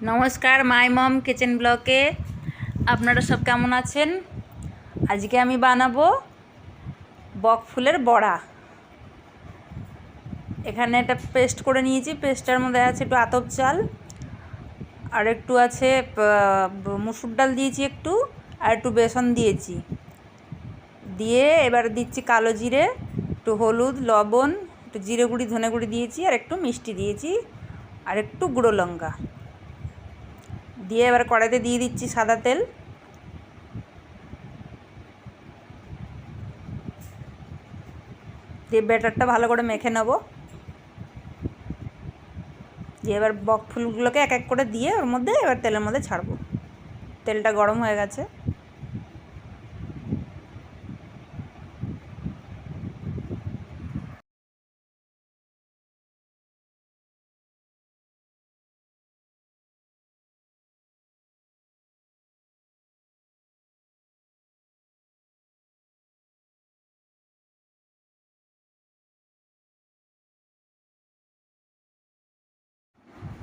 নমস্কার, মাই মম কিচেন ব্লকে আপনারা সব কেমন আছেন? আজকে আমি বানাবো বক ফুলের বড়া। এখানে একটা পেস্ট করে নিয়েছি। পেস্টটার মধ্যে আছে একটু আতপ চাল, আর একটু আছে মুসুর ডাল দিয়েছি একটু, আর একটু বেসন দিয়েছি। দিয়ে এবার দিচ্ছি কালো জিরে, একটু হলুদ, লবণ, একটু জিরে গুঁড়ি, ধনে গুঁড়ি দিয়েছি, আর একটু মিষ্টি দিয়েছি, আর একটু গুঁড়ো লঙ্কা দিয়ে এবার কড়াইতে দিয়ে দিচ্ছি সাদা তেল। দিয়ে ব্যাটারটা ভালো করে মেখে নেব। দিয়ে এবার বক ফুলগুলোকে এক এক করে দিয়ে ওর মধ্যে এবার তেলের মধ্যে ছাড়বো। তেলটা গরম হয়ে গেছে।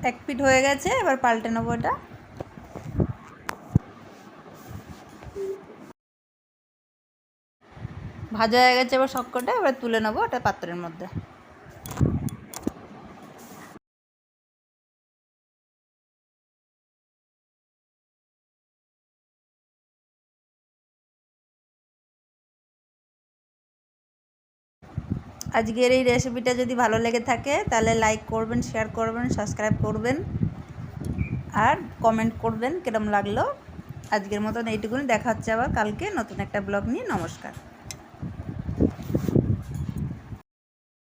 এক পিঠ হয়ে গেছে, এবার পাল্টে নেবো এটা। ভাজা হয়ে গেছে এবার সবকটা, এবার তুলে নেবো এটা পাত্রের মধ্যে। আজকের এই রেসিপিটা যদি ভালো লেগে থাকে তাহলে লাইক করবেন, শেয়ার করবেন, সাবস্ক্রাইব করবেন, আর কমেন্ট করবেন কিরম লাগলো। আজকের মতন এইটুকুনি, দেখা হচ্ছে আবার কালকে নতুন একটা ব্লগ নিয়ে। নমস্কার।